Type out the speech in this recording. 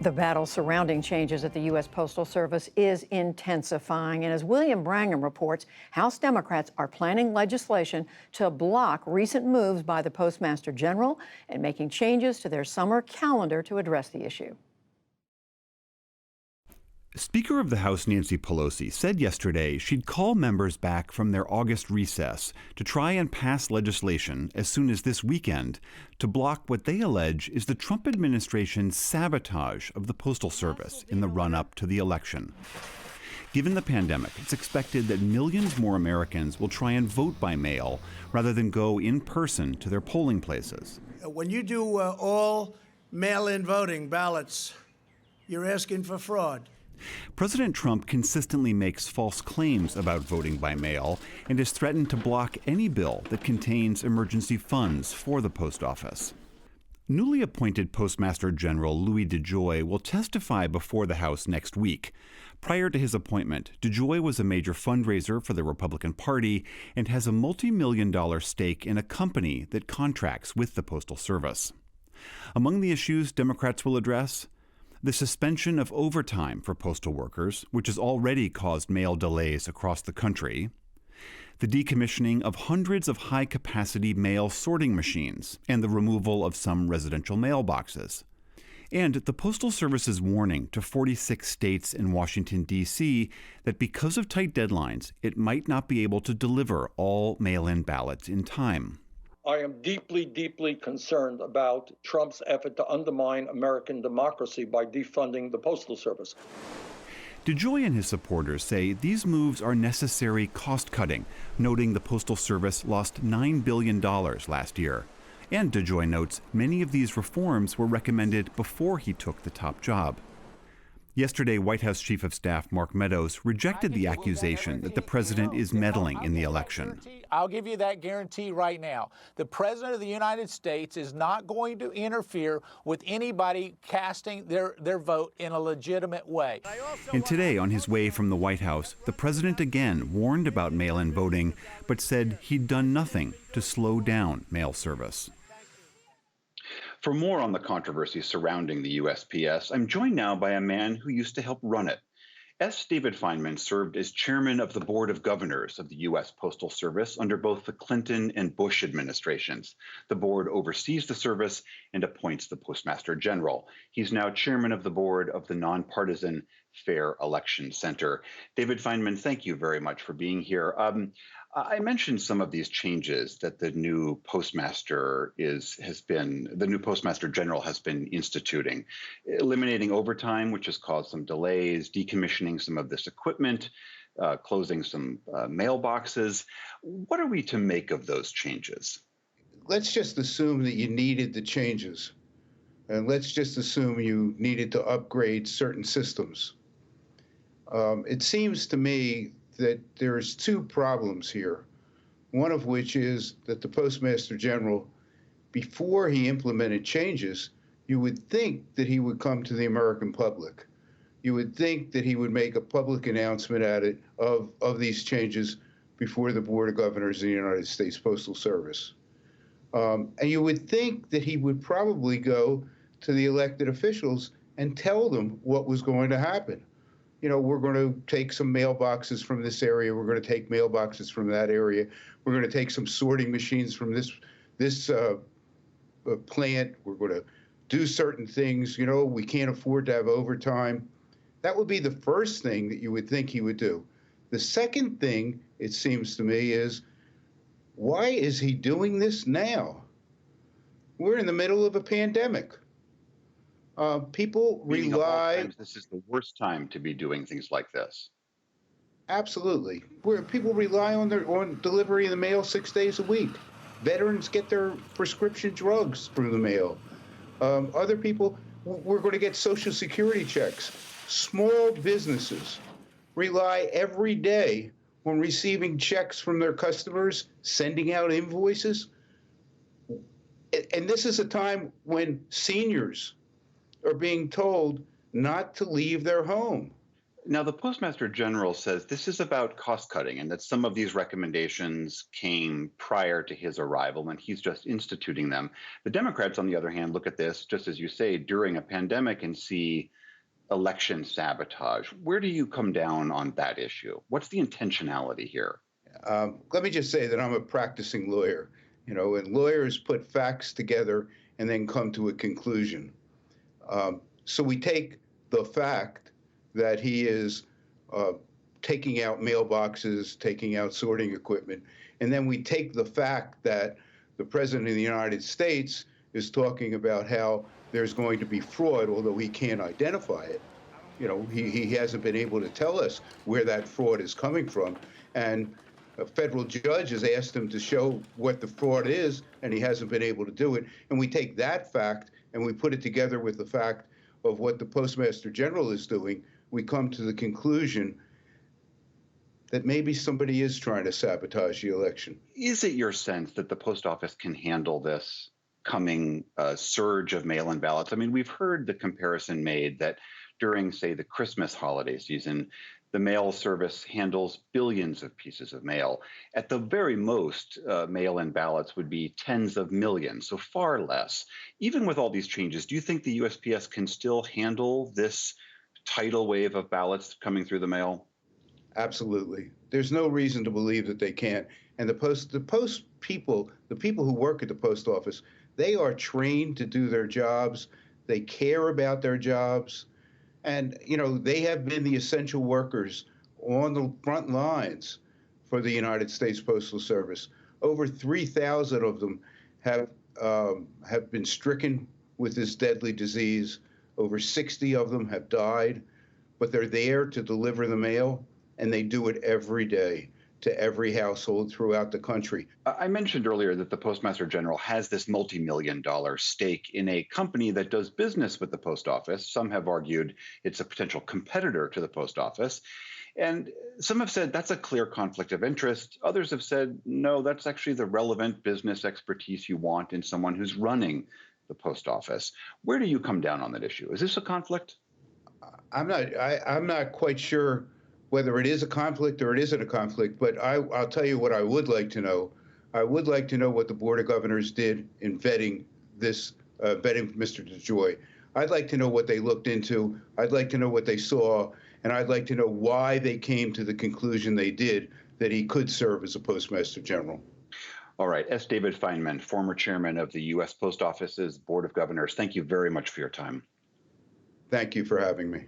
The battle surrounding changes at the U.S. Postal Service is intensifying. And as William Brangham reports, House Democrats are planning legislation to block recent moves by the Postmaster General and making changes to their summer calendar to address the issue. Speaker of the House Nancy Pelosi said yesterday she'd call members back from their August recess to try and pass legislation as soon as this weekend to block what they allege is the Trump administration's sabotage of the Postal Service in the run-up to the election. Given the pandemic, it's expected that millions more Americans will try and vote by mail rather than go in person to their polling places. When you do all mail-in voting ballots, you're asking for fraud. President Trump consistently makes false claims about voting by mail and has threatened to block any bill that contains emergency funds for the post office. Newly appointed Postmaster General Louis DeJoy will testify before the House next week. Prior to his appointment, DeJoy was a major fundraiser for the Republican Party and has a multi-million-dollar stake in a company that contracts with the Postal Service. Among the issues Democrats will address, the suspension of overtime for postal workers, which has already caused mail delays across the country, the decommissioning of hundreds of high-capacity mail sorting machines, and the removal of some residential mailboxes, and the Postal Service's warning to 46 states and Washington, D.C., that because of tight deadlines, it might not be able to deliver all mail-in ballots in time. I am deeply, deeply concerned about Trump's effort to undermine American democracy by defunding the Postal Service. DeJoy and his supporters say these moves are necessary cost-cutting, noting the Postal Service lost $9 billion last year. And DeJoy notes many of these reforms were recommended before he took the top job. Yesterday, White House Chief of Staff Mark Meadows rejected the accusation that the president is meddling in the election. I'll give you that guarantee right now. The President of the United States is not going to interfere with anybody casting their vote in a legitimate way. And today, on his way from the White House, the president again warned about mail-in voting, but said he'd done nothing to slow down mail service. For more on the controversy surrounding the USPS, I'm joined now by a man who used to help run it. S. David Fineman served as chairman of the Board of Governors of the U.S. Postal Service under both the Clinton and Bush administrations. The board oversees the service and appoints the Postmaster General. He's now chairman of the board of the nonpartisan Fair Election Center. David Fineman, thank you very much for being here. I mentioned some of these changes that the new Postmaster General has been instituting, eliminating overtime, which has caused some delays, decommissioning some of this equipment, closing some mailboxes. What are we to make of those changes? Let's just assume that you needed the changes, and let's just assume you needed to upgrade certain systems. It seems to me that there's two problems here, one of which is that the Postmaster General, before he implemented changes, you would think that he would come to the American public. You would think that he would make a public announcement of these changes before the Board of Governors of the United States Postal Service. And you would think that he would probably go to the elected officials and tell them what was going to happen. You know, we're going to take some mailboxes from this area. We're going to take mailboxes from that area. We're going to take some sorting machines from this plant. We're going to do certain things. You know, we can't afford to have overtime. That would be the first thing that you would think he would do. The second thing, it seems to me, is why is he doing this now? We're in the middle of a pandemic. People rely. This is the worst time to be doing things like this. Absolutely. Where people rely on delivery in the mail 6 days a week. Veterans get their prescription drugs through the mail. Other people, we're going to get Social Security checks. Small businesses rely every day on receiving checks from their customers, sending out invoices. And this is a time when seniors are being told not to leave their home. Now, the Postmaster General says this is about cost cutting and that some of these recommendations came prior to his arrival and he's just instituting them. The Democrats, on the other hand, look at this, just as you say, during a pandemic and see election sabotage. Where do you come down on that issue? What's the intentionality here? Let me just say that I'm a practicing lawyer, and lawyers put facts together and then come to a conclusion. So we take the fact that he is taking out mailboxes, taking out sorting equipment, and then we take the fact that the President of the United States is talking about how there's going to be fraud, although he can't identify it. He hasn't been able to tell us where that fraud is coming from. And a federal judge has asked him to show what the fraud is, and he hasn't been able to do it. And we take that fact and we put it together with the fact of what the Postmaster General is doing. We come to the conclusion that maybe somebody is trying to sabotage the election. Is it your sense that the post office can handle this coming surge of mail-in ballots? I mean, we've heard the comparison made that during, say, the Christmas holiday season, the mail service handles billions of pieces of mail. At the very most, mail-in ballots would be tens of millions, so far less. Even with all these changes, do you think the USPS can still handle this tidal wave of ballots coming through the mail? Absolutely. There's no reason to believe that they can't. And the people who work at the post office, they are trained to do their jobs. They care about their jobs. And, they have been the essential workers on the front lines for the United States Postal Service. Over 3,000 of them have been stricken with this deadly disease. Over 60 of them have died, but they're there to deliver the mail, and they do it every day to every household throughout the country. I mentioned earlier that the Postmaster General has this multi-million-dollar stake in a company that does business with the post office. Some have argued it's a potential competitor to the post office. And some have said that's a clear conflict of interest. Others have said, no, that's actually the relevant business expertise you want in someone who's running the post office. Where do you come down on that issue? Is this a conflict? I'm not quite sure whether it is a conflict or it isn't a conflict, but I'll tell you what I would like to know. I would like to know what the Board of Governors did in vetting vetting Mr. DeJoy. I'd like to know what they looked into. I'd like to know what they saw, and I'd like to know why they came to the conclusion they did that he could serve as a Postmaster General. All right. S. David Fineman, former chairman of the U.S. Post Office's Board of Governors, thank you very much for your time. Thank you for having me.